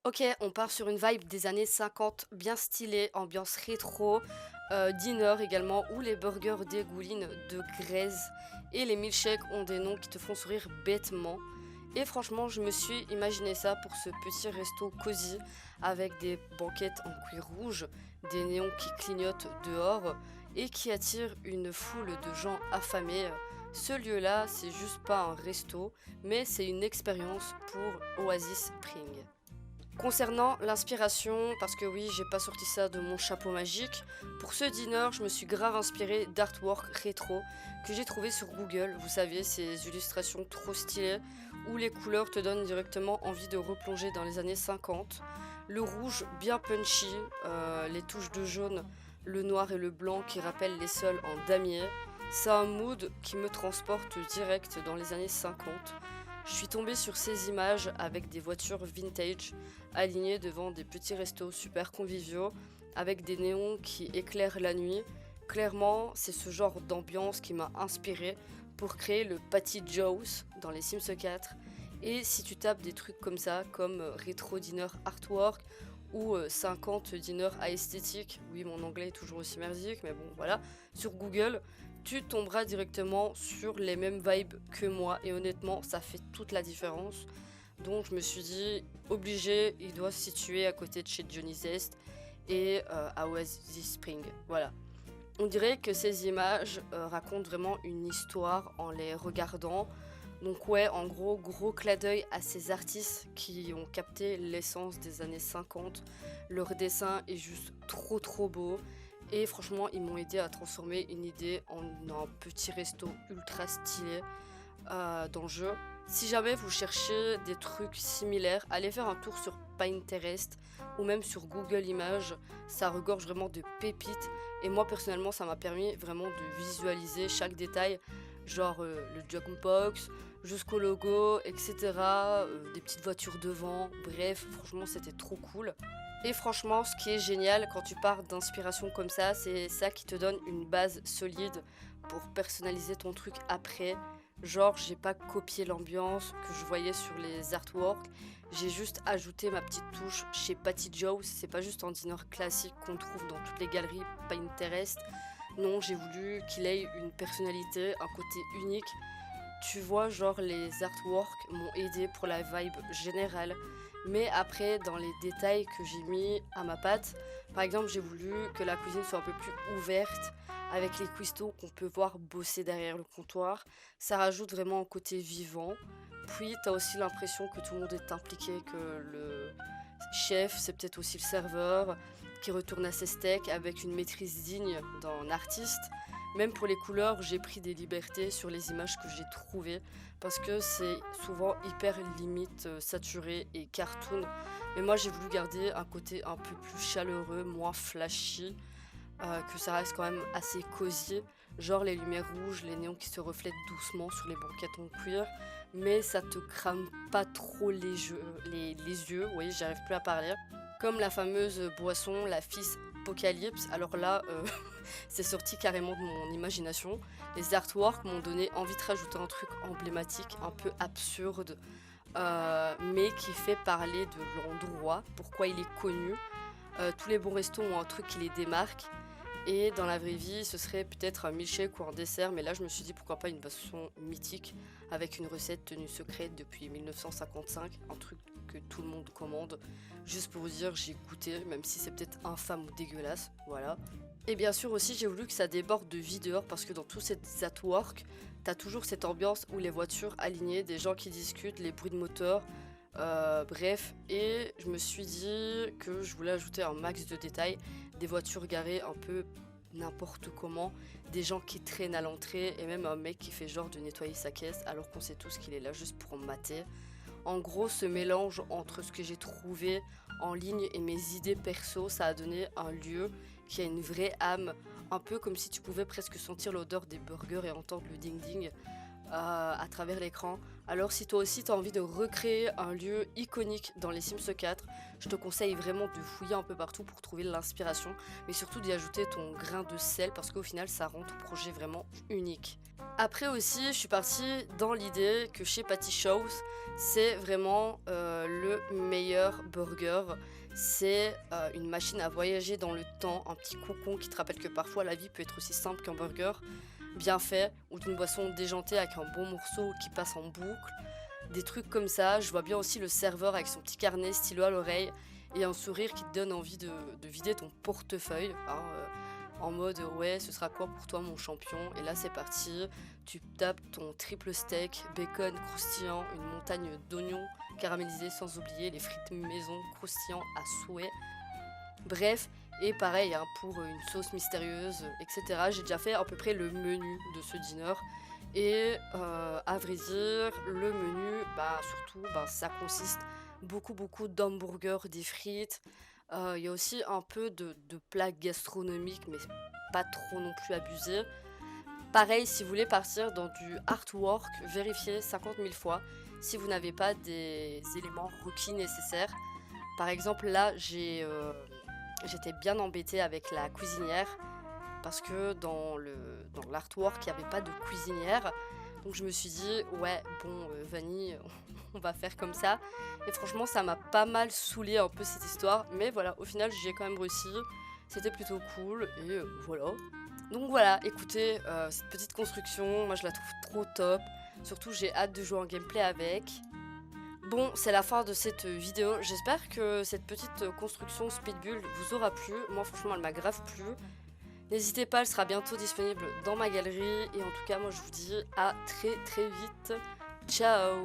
Ok, on part sur une vibe des années 50, bien stylée, ambiance rétro, diner également, où les burgers dégoulinent de graisse et les milkshakes ont des noms qui te font sourire bêtement. Et franchement, je me suis imaginé ça pour ce petit resto cosy avec des banquettes en cuir rouge, des néons qui clignotent dehors et qui attirent une foule de gens affamés. Ce lieu-là, c'est juste pas un resto, mais c'est une expérience pour Oasis Spring. Concernant l'inspiration, parce que oui, j'ai pas sorti ça de mon chapeau magique, pour ce dîner, je me suis grave inspirée d'artwork rétro que j'ai trouvé sur Google. Vous savez, ces illustrations trop stylées où les couleurs te donnent directement envie de replonger dans les années 50. Le rouge bien punchy, les touches de jaune, le noir et le blanc qui rappellent les sols en damier. C'est un mood qui me transporte direct dans les années 50. Je suis tombée sur ces images avec des voitures vintage alignées devant des petits restos super conviviaux avec des néons qui éclairent la nuit. Clairement, c'est ce genre d'ambiance qui m'a inspiré pour créer le Patty Joe's dans les Sims 4. Et si tu tapes des trucs comme ça, comme Retro Dinner Artwork ou 50 Dinner à esthétique, oui mon anglais est toujours aussi merdique, mais bon voilà, sur Google, tu tomberas directement sur les mêmes vibes que moi et honnêtement ça fait toute la différence. Donc je me suis dit obligé, il doit se situer à côté de chez Johnny Zest et à Oasis Spring. Voilà. On dirait que ces images racontent vraiment une histoire en les regardant. Donc ouais, en gros, gros clin d'œil à ces artistes qui ont capté l'essence des années 50. Leur dessin est juste trop beau. Et franchement, ils m'ont aidé à transformer une idée en un petit resto ultra stylé dans le jeu. Si jamais vous cherchez des trucs similaires, allez faire un tour sur Pinterest ou même sur Google Images. Ça regorge vraiment de pépites. Et moi personnellement, ça m'a permis vraiment de visualiser chaque détail, genre le Jumpbox jusqu'au logo, etc. Des petites voitures devant. Bref, franchement, c'était trop cool. Et franchement, ce qui est génial quand tu pars d'inspiration comme ça, c'est ça qui te donne une base solide pour personnaliser ton truc après. Genre, j'ai pas copié l'ambiance que je voyais sur les artworks, j'ai juste ajouté ma petite touche chez Patty Joe's. C'est pas juste un dîner classique qu'on trouve dans toutes les galeries Pinterest. Non, j'ai voulu qu'il ait une personnalité, un côté unique. Tu vois, genre les artworks m'ont aidé pour la vibe générale. Mais après, dans les détails que j'ai mis à ma pâte, par exemple, j'ai voulu que la cuisine soit un peu plus ouverte, avec les cuistots qu'on peut voir bosser derrière le comptoir. Ça rajoute vraiment un côté vivant. Puis, t'as aussi l'impression que tout le monde est impliqué, que le chef, c'est peut-être aussi le serveur, qui retourne à ses steaks avec une maîtrise digne d'un artiste. Même pour les couleurs, j'ai pris des libertés sur les images que j'ai trouvées parce que c'est souvent hyper limite saturé et cartoon. Mais moi j'ai voulu garder un côté un peu plus chaleureux, moins flashy, que ça reste quand même assez cosy. Genre les lumières rouges, les néons qui se reflètent doucement sur les banquettes en cuir, mais ça te crame pas trop les yeux, oui j'arrive plus à parler. Comme la fameuse boisson, la Fizz Apocalypse, alors là, c'est sorti carrément de mon imagination. Les artworks m'ont donné envie de rajouter un truc emblématique, un peu absurde, mais qui fait parler de l'endroit, pourquoi il est connu. Tous les bons restos ont un truc qui les démarque. Et dans la vraie vie, ce serait peut-être un milkshake ou un dessert, mais là je me suis dit pourquoi pas une boisson mythique avec une recette tenue secrète depuis 1955, un truc que tout le monde commande. Juste pour vous dire, j'ai goûté, même si c'est peut-être infâme ou dégueulasse, voilà. Et bien sûr aussi, j'ai voulu que ça déborde de vie dehors parce que dans tous ces artworks, t'as toujours cette ambiance où les voitures alignées, des gens qui discutent, les bruits de moteur, bref. Et je me suis dit que je voulais ajouter un max de détails, des voitures garées un peu n'importe comment, des gens qui traînent à l'entrée et même un mec qui fait genre de nettoyer sa caisse alors qu'on sait tous qu'il est là juste pour mater. En gros, ce mélange entre ce que j'ai trouvé en ligne et mes idées perso, ça a donné un lieu qui a une vraie âme, un peu comme si tu pouvais presque sentir l'odeur des burgers et entendre le ding ding à travers l'écran. Alors si toi aussi tu as envie de recréer un lieu iconique dans les Sims 4, je te conseille vraiment de fouiller un peu partout pour trouver l'inspiration, mais surtout d'y ajouter ton grain de sel parce qu'au final ça rend ton projet vraiment unique. Après aussi, je suis partie dans l'idée que chez Patty Shaw's, c'est vraiment le meilleur burger. C'est une machine à voyager dans le temps, un petit cocon qui te rappelle que parfois la vie peut être aussi simple qu'un burger bien fait ou d'une boisson déjantée avec un bon morceau qui passe en boucle. Des trucs comme ça. Je vois bien aussi le serveur avec son petit carnet, stylo à l'oreille et un sourire qui te donne envie de vider ton portefeuille, hein, en mode ouais, ce sera quoi pour toi mon champion? Et là c'est parti, tu tapes ton triple steak, bacon croustillant, une montagne d'oignons caramélisés, sans oublier les frites maison croustillants à souhait. Bref, et pareil hein, pour une sauce mystérieuse, etc. J'ai déjà fait à peu près le menu de ce dîner. Et à vrai dire, le menu, bah surtout, bah, ça consiste beaucoup d'hamburgers, des frites. Il y a aussi un peu de plats gastronomiques, mais pas trop non plus abusé. Pareil, si vous voulez partir dans du artwork, vérifiez 50 000 fois si vous n'avez pas des éléments requis nécessaires. Par exemple, là, j'étais bien embêtée avec la cuisinière parce que dans l'artwork, il n'y avait pas de cuisinière. Donc je me suis dit, ouais, bon, Vanille, on va faire comme ça. Et franchement, ça m'a pas mal saoulé un peu cette histoire. Mais voilà, au final, j'ai quand même réussi. C'était plutôt cool. Et voilà. Donc voilà, écoutez, cette petite construction, moi je la trouve trop top. Surtout, j'ai hâte de jouer en gameplay avec. Bon, c'est la fin de cette vidéo. J'espère que cette petite construction Speedbull vous aura plu. Moi, franchement, elle m'a grave plu. N'hésitez pas, elle sera bientôt disponible dans ma galerie. Et en tout cas, moi, je vous dis à très vite. Ciao!